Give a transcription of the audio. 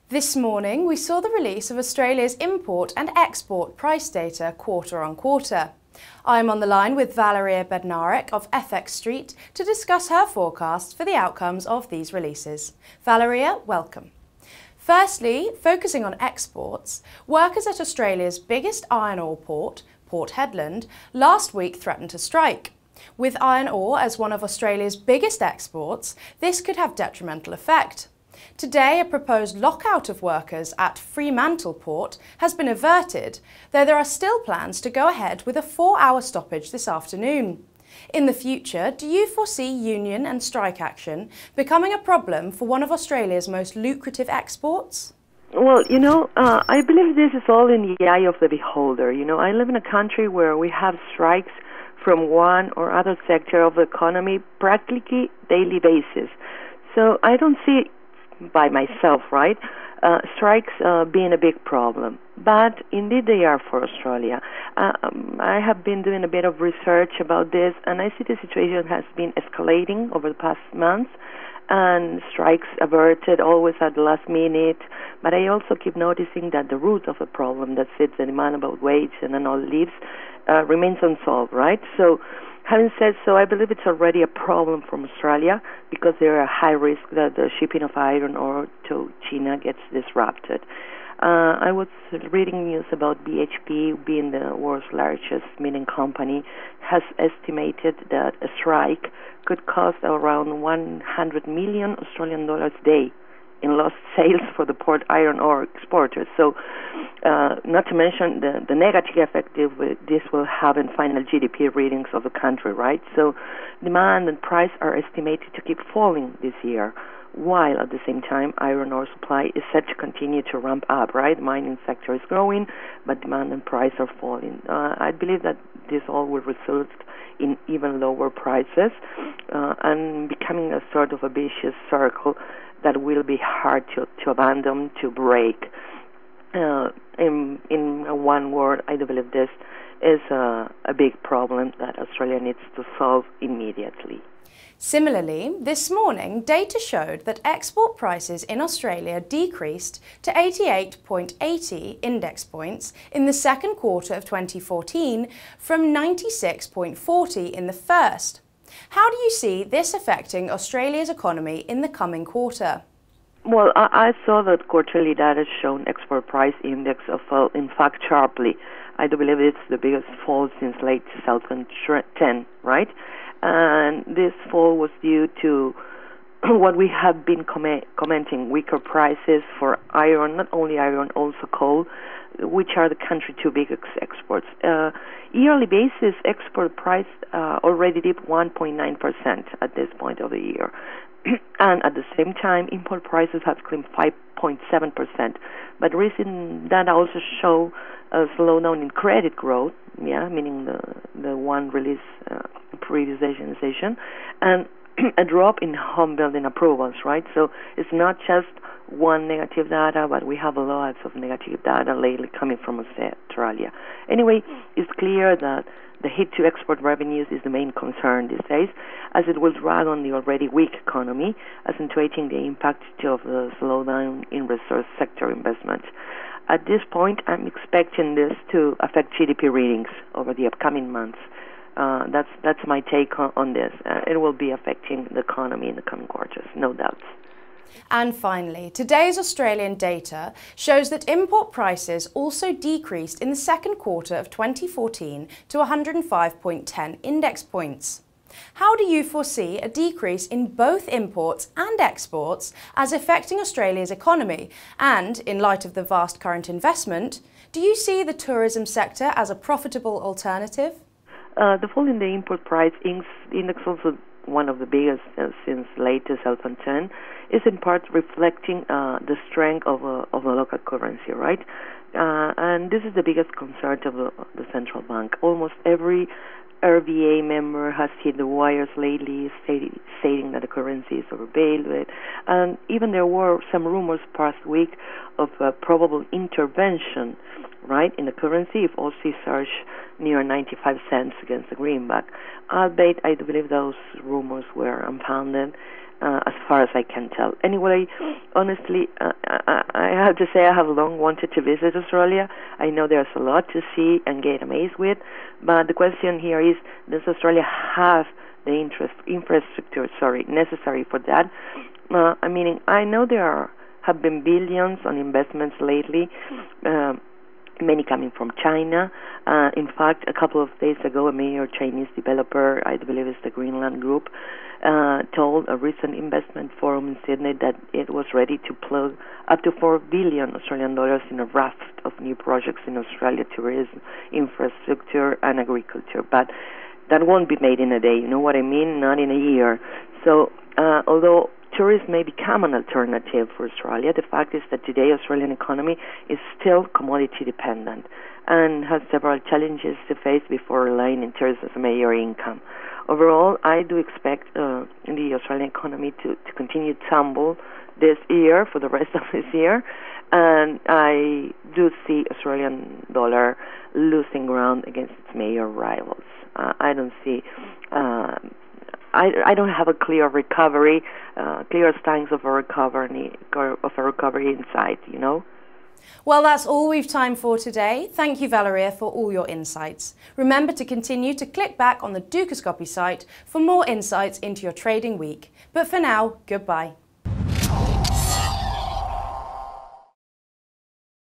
This morning, we saw the release of Australia's import and export price data quarter on quarter. I'm on the line with Valeria Bednarik of Aus Trade to discuss her forecasts for the outcomes of these releases. Valeria, welcome. Firstly, focusing on exports, workers at Australia's biggest iron ore port, Port Hedland, last week threatened to strike. With iron ore as one of Australia's biggest exports, this could have detrimental effect. Today, a proposed lockout of workers at Fremantle Port has been averted, though there are still plans to go ahead with a 4-hour stoppage this afternoon. In the future, do you foresee union and strike action becoming a problem for one of Australia's most lucrative exports? Well, I believe this is all in the eye of the beholder. I live in a country where we have strikes from one or other sector of the economy practically daily basis. So I don't see by myself, right, strikes being a big problem. But indeed they are for Australia. I have been doing a bit of research about this, and I see the situation has been escalating over the past months, and strikes averted always at the last minute. But I also keep noticing that the root of the problem that sits the demand about wage and then all leaves remains unsolved, right? So having said so, I believe it's already a problem from Australia because there are high risk that the shipping of iron ore to China gets disrupted. I was reading news about BHP being the world's largest mining company, has estimated that a strike could cost around 100 million Australian dollars a day in lost sales for the port iron ore exporters. So, not to mention the negative effect this will have in final GDP readings of the country, right? So, demand and price are estimated to keep falling this year, while at the same time, iron ore supply is set to continue to ramp up, right? The mining sector is growing, but demand and price are falling. I believe that this all will result in even lower prices and becoming a sort of a vicious circle that will be hard to abandon, to break. In one word, I do believe this is a big problem that Australia needs to solve immediately. Similarly, this morning, data showed that export prices in Australia decreased to 88.80 index points in the second quarter of 2014 from 96.40 in the first. How do you see this affecting Australia's economy in the coming quarter? Well, I saw that quarterly data shown export price index fell, in fact, sharply. I do believe it's the biggest fall since late 2010, right? And this fall was due to what we have been commenting, weaker prices for iron, not only iron, also coal, which are the country's two biggest exports. Yearly basis, export price already dipped 1.9% at this point of the year. And at the same time, import prices have climbed 5.7%. But recent data also show a slowdown in credit growth, meaning the one released previous session, and a drop in home building approvals, right? So it's not just one negative data, but we have a lot of negative data lately coming from Australia. Anyway, it's clear that the hit to export revenues is the main concern these days, as it will drag on the already weak economy, accentuating the impact of the slowdown in resource sector investment. At this point, I'm expecting this to affect GDP readings over the upcoming months. That's my take on this. It will be affecting the economy in the coming quarters, no doubts. And finally, today's Australian data shows that import prices also decreased in the second quarter of 2014 to 105.10 index points. How do you foresee a decrease in both imports and exports as affecting Australia's economy? And, in light of the vast current investment, do you see the tourism sector as a profitable alternative? The fall in the import price index, also one of the biggest since late 2010, is in part reflecting the strength of the local currency, right? And this is the biggest concern of the central bank. Almost every RBA member has hit the wires lately, stating that the currency is overvalued. And even there were some rumors past week of a probable intervention, right, in the currency if Aussie surged near 95 cents against the greenback. Albeit, I do believe those rumors were unfounded. as far as I can tell. Anyway, honestly, I have to say I have long wanted to visit Australia. I know there's a lot to see and get amazed with, but the question here is, does Australia have the infrastructure necessary for that? I know there have been billions on investments lately, many coming from China. In fact, a couple of days ago, a major Chinese developer, I believe it's the Greenland Group, told a recent investment forum in Sydney that it was ready to plug up to 4 billion Australian dollars in a raft of new projects in Australia, tourism, infrastructure, and agriculture. But that won't be made in a day, you know what I mean? Not in a year. So, although tourism may become an alternative for Australia, the fact is that today Australian economy is still commodity dependent and has several challenges to face before relying in terms of major income. Overall, I do expect the Australian economy to continue to tumble this year, for the rest of this year, and I do see Australian dollar losing ground against its major rivals. I don't see I don't have a clear recovery, clear signs of a recovery in sight, you know. Well, that's all we've time for today. Thank you, Valeria, for all your insights. Remember to continue to click back on the Dukascopy site for more insights into your trading week. But for now, goodbye.